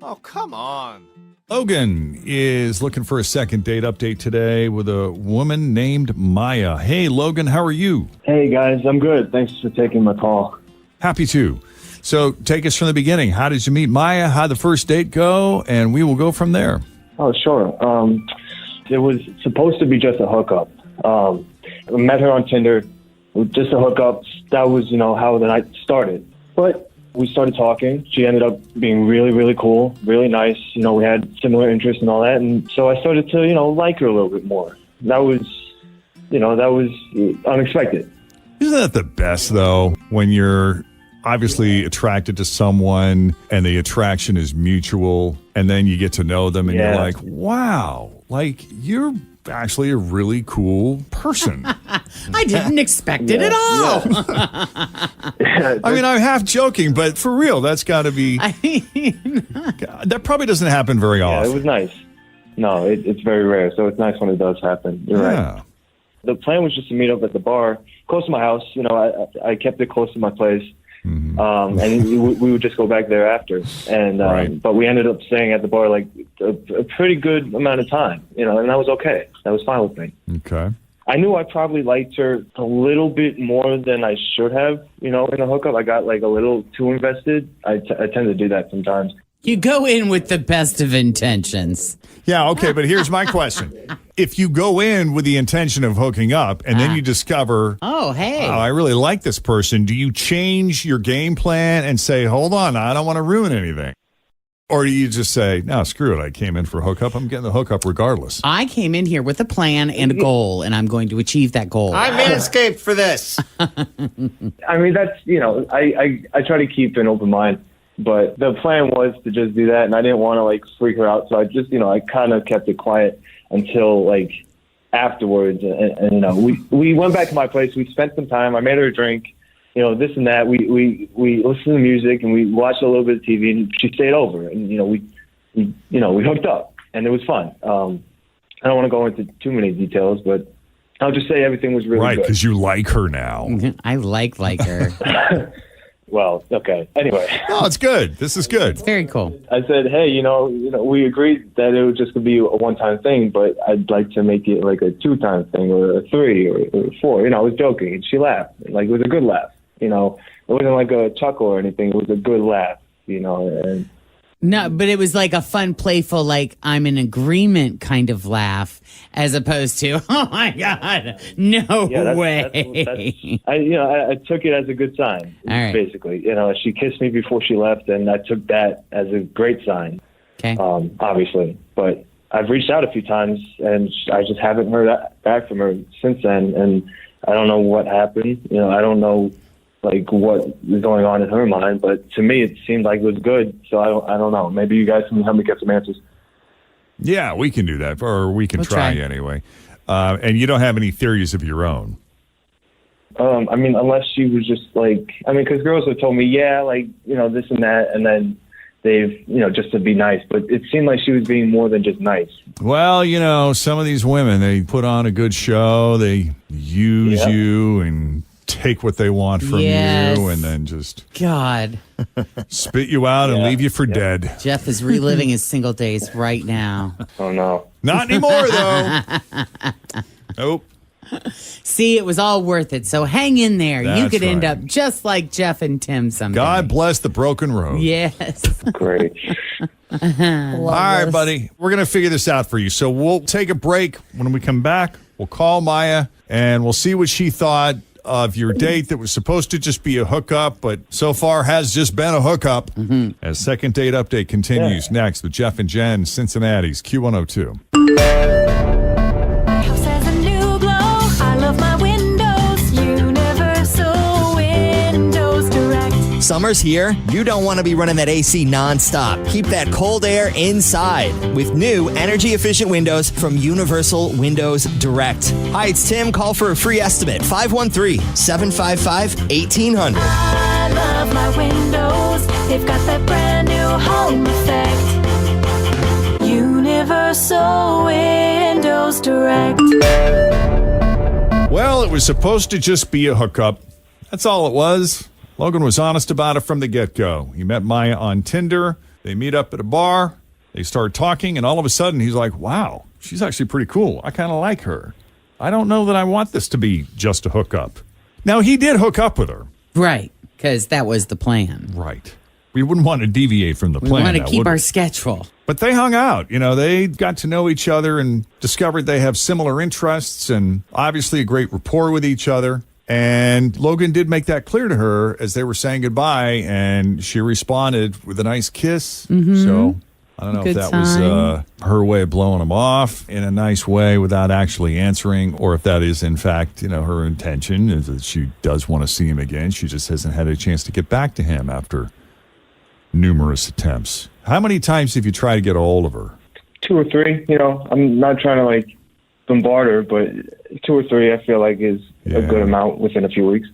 Oh, come on. Logan is looking for a second date update today with a woman named Maya. Hey, Logan, how are you? Hey, guys, I'm good. Thanks for taking my call. Happy to. So take us from the beginning. How did you meet Maya? How'd the first date go? And we will go from there. Oh, sure. It was supposed to be just a hookup. I met her on Tinder. It was just a hookup. That was, how the night started. But we started talking. She ended up being really, really cool, really nice. We had similar interests and all that. And so I started to, like her a little bit more. That was unexpected. Isn't that the best, though, when you're obviously attracted to someone and the attraction is mutual and then you get to know them and you're like, wow, like you're actually a really cool person. I didn't expect it at all. I mean, I'm half joking, but for real, that's got to be. That probably doesn't happen very often. It was nice. No, it's very rare, so it's nice when it does happen. You're right. The plan was just to meet up at the bar close to my house. I kept it close to my place. Mm-hmm. And we would just go back there after. And but we ended up staying at the bar like a pretty good amount of time, and that was okay. That was fine with me. Okay. I knew I probably liked her a little bit more than I should have, in a hookup. I got like a little too invested. I tend to do that sometimes. You go in with the best of intentions. Yeah, okay, but here's my question. If you go in with the intention of hooking up and then you discover, oh, I really like this person, do you change your game plan and say, hold on, I don't want to ruin anything? Or do you just say, no, screw it, I came in for a hookup, I'm getting the hookup regardless? I came in here with a plan and a goal, and I'm going to achieve that goal. I manscaped for this. I mean, that's, I try to keep an open mind. But the plan was to just do that, and I didn't want to, freak her out. So I just, I kind of kept it quiet until, afterwards. And we went back to my place. We spent some time. I made her a drink, this and that. We listened to music, and we watched a little bit of TV, and she stayed over. And, we hooked up, and it was fun. I don't want to go into too many details, but I'll just say everything was really good. Right, because you like her now. I like her. Well, okay. Anyway. No, it's good. This is good. It's very cool. I said, hey, we agreed that it was just going to be a one-time thing, but I'd like to make it like a two-time thing or a three or four. I was joking, and she laughed. It was a good laugh. It wasn't like a chuckle or anything. It was a good laugh, And no, but it was like a fun, playful, I'm in agreement kind of laugh, as opposed to, oh my God, no way. I took it as a good sign, basically. She kissed me before she left, and I took that as a great sign. Okay. Obviously, but I've reached out a few times, and I just haven't heard back from her since then, and I don't know what happened. I don't know. What is going on in her mind, but to me it seemed like it was good, so I don't know. Maybe you guys can help me get some answers. Yeah, we can do that, or we can try anyway. And you don't have any theories of your own? I mean, unless she was just because girls have told me, this and that, and then they've, just to be nice, but it seemed like she was being more than just nice. Well, some of these women, they put on a good show, they use you and take what they want from you and then just spit you out and leave you for dead. Jeff is reliving his single days right now. Oh no, not anymore though. Nope. See, it was all worth it, so hang in there. You could end up just like Jeff and Tim someday. God bless the broken road. Yes. Great. All right, buddy, we're gonna figure this out for you, so we'll take a break. When we come back, we'll call Maya and we'll see what she thought of your date that was supposed to just be a hookup, but so far has just been a hookup. As second date update continues next with Jeff and Jenn, Cincinnati's Q102. House has a new glow. I love my windows. Universal Windows Direct. Summer's here. You don't want to be running that AC nonstop. Keep that cold air inside with new energy-efficient windows from Universal Windows Direct. Hi, it's Tim. Call for a free estimate. 513-755-1800. I love my windows. They've got that brand new home effect. Universal Windows Direct. Well, it was supposed to just be a hookup. That's all it was. Logan was honest about it from the get-go. He met Maya on Tinder. They meet up at a bar. They start talking, and all of a sudden he's like, wow, she's actually pretty cool. I kind of like her. I don't know that I want this to be just a hookup. Now, he did hook up with her. Right, because that was the plan. Right. We wouldn't want to deviate from the We plan. want to now, keep would our we? schedule. But they hung out. They got to know each other and discovered they have similar interests and obviously a great rapport with each other. And Logan did make that clear to her as they were saying goodbye, and she responded with a nice kiss. Mm-hmm. So I don't know Good if that was her way of blowing him off in a nice way without actually answering, or if that is, in fact, her intention is that she does want to see him again. She just hasn't had a chance to get back to him after numerous attempts. How many times have you tried to get a hold of her? 2 or 3. I'm not trying to bombard her, but 2 or 3 I feel like is a good amount within a few weeks.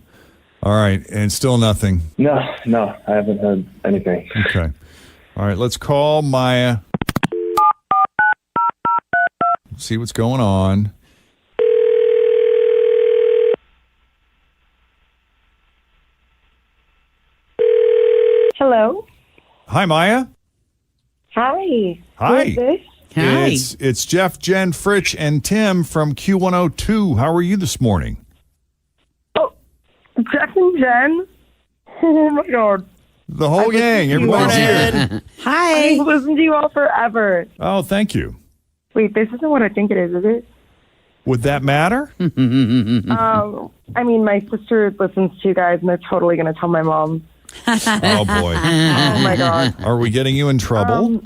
All right, and still nothing. No, I haven't heard anything. Okay. All right, let's call Maya. See what's going on. Hello. Hi, Maya. Hi. Hi. Who is this? Hi. It's Jeff, Jen, Fritch, and Tim from Q102. How are you this morning? Oh, Jeff and Jen. Oh my God. The whole gang. Everybody's here. Hi. I've listened to you all forever. Oh, thank you. Wait, this isn't what I think it is it? Would that matter? My sister listens to you guys, and they're totally going to tell my mom. Oh, boy. Oh my God. Are we getting you in trouble?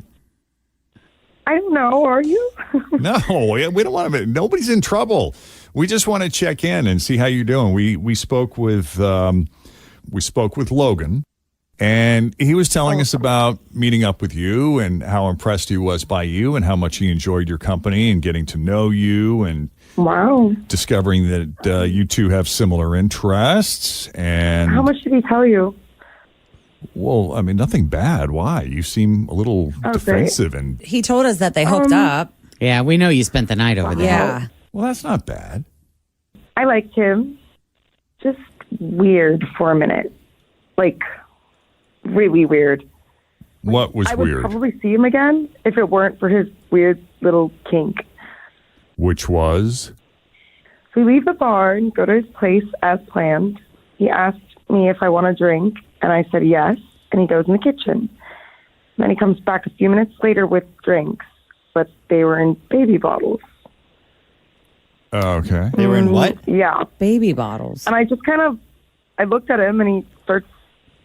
I don't know. Are you? No, we don't want to. Nobody's in trouble. We just want to check in and see how you're doing. We spoke with Logan, and he was telling us about meeting up with you and how impressed he was by you and how much he enjoyed your company and getting to know you and Wow. discovering that you two have similar interests. And How much did he tell you? well, nothing bad. Why? You seem a little defensive and He told us that they hooked up. Yeah, we know you spent the night over there. Yeah. well, that's not bad. I liked him. Just weird for a minute. Really weird. What was I would weird? probably see him again if it weren't for his weird little kink. Which was? We leave the bar and go to his place as planned. He asked me if I want a drink, and I said yes, and he goes in the kitchen. Then he comes back a few minutes later with drinks, but they were in baby bottles. Oh, okay. They were in what? Yeah. Baby bottles. And I just I looked at him, and he starts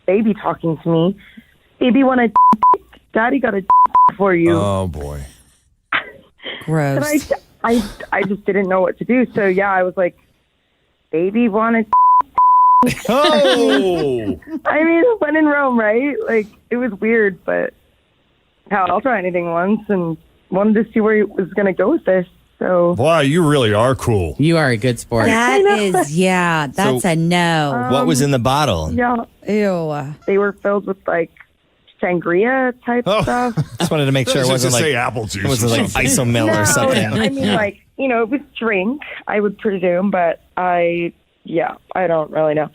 baby talking to me. Baby want a Daddy got a for you. Oh, boy. Gross. And I just didn't know what to do. So, yeah, I was like, baby wanted. Oh! When in Rome, right? It was weird, but hell, I'll try anything once and wanted to see where he was going to go with this. So, Wow, you really are cool. You are a good sport. That's So- a no. What was in the bottle? yeah, Ew. they were filled with sangria type stuff. Just wanted to make sure it wasn't say like apple juice. it wasn't or like something. isomil or something. It was drink, I would presume, but I don't really know.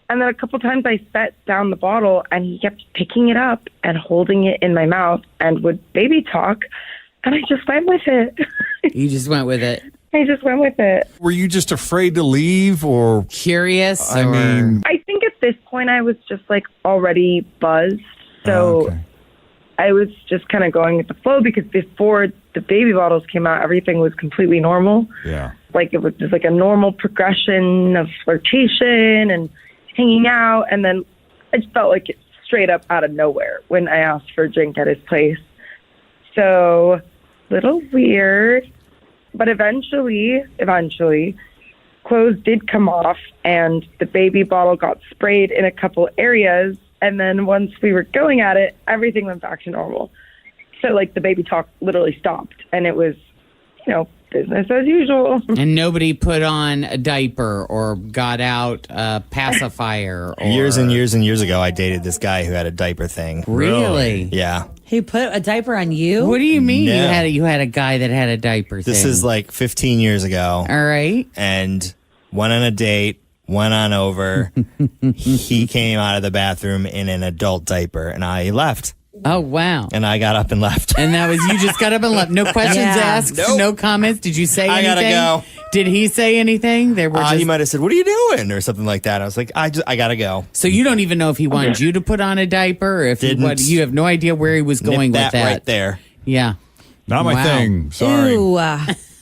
And then a couple times I set down the bottle and he kept picking it up and holding it in my mouth and would baby talk. And I just went with it. You just went with it. I just went with it. Were you just afraid to leave, or Curious? I or- mean, I think at this point I was just already buzzed. So okay. I was just kind of going with the flow because before the baby bottles came out, everything was completely normal. Yeah. It was just a normal progression of flirtation and hanging out. And then I just felt like it straight up out of nowhere when I asked for a drink at his place. So, little weird. But eventually, clothes did come off and the baby bottle got sprayed in a couple areas. And then once we were going at it, everything went back to normal. So, the baby talk literally stopped. And it was, business as usual. And nobody put on a diaper or got out a pacifier. Or... Years and years and years ago, I dated this guy who had a diaper thing. Really? Yeah. He put a diaper on you? What do you mean No. you had a guy that had a diaper This thing? is 15 years ago. All right. And went on a date, went on over. He came out of the bathroom in an adult diaper, and I left. Oh, wow. And I got up and left. And that was you just got up and left. No questions Yeah. asked, Nope. no comments. Did you say I anything? gotta go. Did he say anything? There were He might have said, "What are you doing?" or something like that. I was like, I gotta go. So you don't even know if he wanted you to put on a diaper or if he Didn't. you have no idea where he was going Nip with that that. right there. Yeah. Not my Wow. thing. Sorry. Ooh.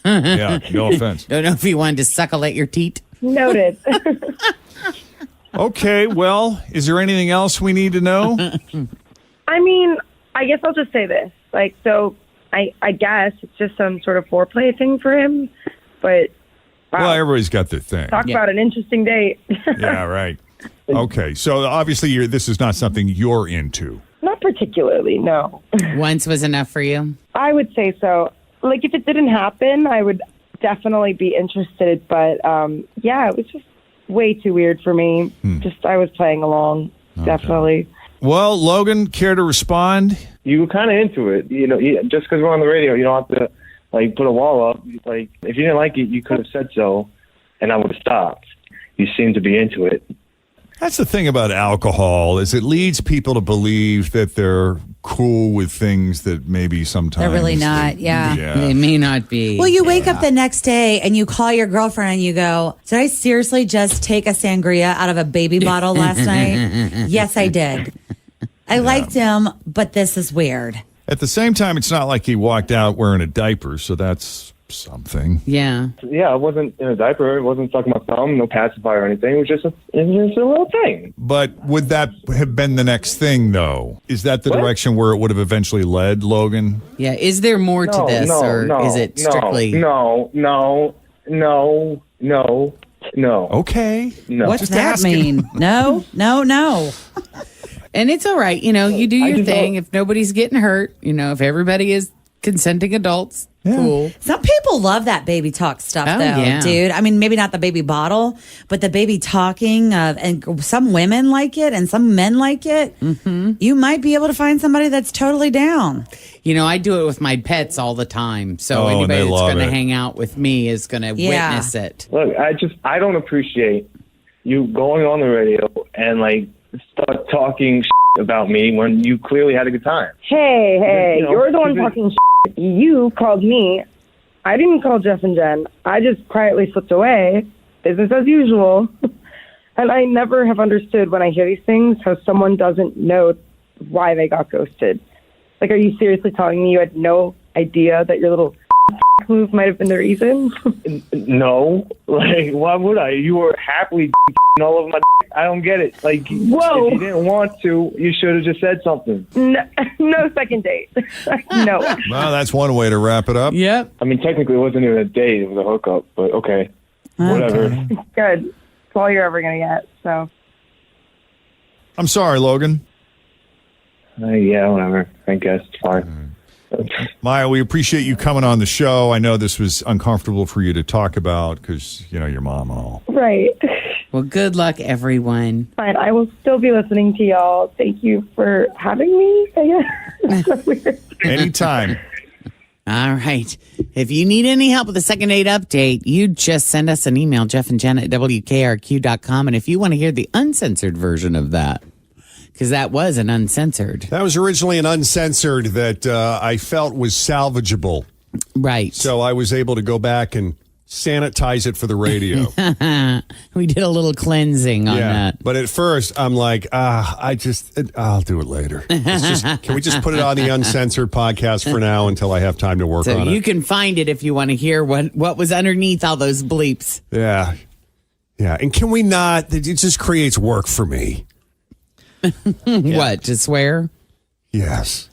Yeah, no offense. Don't know if he wanted to suckle at your teat. Noted. Okay, well, is there anything else we need to know? I mean, I guess I'll just say this. Like, so I guess it's just some sort of foreplay thing for him. But wow, Well, everybody's got their thing. talk Yeah. about an interesting date. Yeah, right. Okay, so obviously this is not something you're into. Not particularly, no. Once was enough for you? I would say so. Like, if it didn't happen, I would definitely be interested. But yeah, it was just way too weird for me. Just I was playing along, definitely. Well, Logan, care to respond? You were kind of into it, just because we're on the radio, you don't have to like put a wall up. Like, if you didn't like it, you could have said so, and I would have stopped. You seem to be into it. That's the thing about alcohol is it leads people to believe that they're cool with things that maybe sometimes They're really not, yeah. It may not be. Well, you wake up the next day and you call your girlfriend and you go, "Did I seriously just take a sangria out of a baby bottle last night?" Yes, I did. I liked him, but this is weird. At the same time, it's not like he walked out wearing a diaper, so that's something. Yeah. Yeah, I wasn't in a diaper. It wasn't sucking my thumb, no pacifier or anything. It was just a little thing. But would that have been the next thing, though? Is that the direction where it would have eventually led, Logan? Yeah. Is there more to this or is it strictly? No. Okay. No. What's Just that asking. mean? No. And it's all right. You do your just thing. don't- If nobody's getting hurt, if everybody is consenting adults, cool. Some people love that baby talk stuff, Oh, though, yeah. dude. I mean, maybe not the baby bottle, but the baby talking. And some women like it, and some men like it. Mm-hmm. You might be able to find somebody that's totally down. I do it with my pets all the time. So Oh, and anybody they that's love going to it. hang out with me is going to Yeah. witness it. Look, I don't appreciate you going on the radio and like start talking about me when you clearly had a good time. Hey, You know, you're the one keep it- talking shit. You called me. I didn't call Jeff and Jen. I just quietly slipped away. Business as usual. And I never have understood when I hear these things how someone doesn't know why they got ghosted. Like, are you seriously telling me you had no idea that your little move might have been the reason? No, like why would I? You were happily all over my. I don't get it. Like, Whoa. if you didn't want to, you should have just said something. No second date. No. Well, that's one way to wrap it up. Yep. I mean, technically, it wasn't even a date; it was a hookup. But okay, whatever. Good. It's all you're ever going to get. So. I'm sorry, Logan. Yeah, whatever. I guess it's fine. Maya, we appreciate you coming on the show. I know this was uncomfortable for you to talk about because, your mom and all. Right. Well, good luck, everyone. Fine. I will still be listening to y'all. Thank you for having me, I guess. It's so weird. Anytime. All right. If you need any help with the second date update, you just send us an email, Jeff and Jenn at WKRQ.com. And if you want to hear the uncensored version of that, because that was an uncensored. That was originally an uncensored that I felt was salvageable. Right. So I was able to go back and sanitize it for the radio. We did a little cleansing on that. But at first, I'm like, I'll do it later. Can we just put it on the uncensored podcast for now until I have time to work So on you it? can find it if you want to hear what was underneath all those bleeps. Yeah. Yeah. And can we not? It just creates work for me. What, to swear? Yes.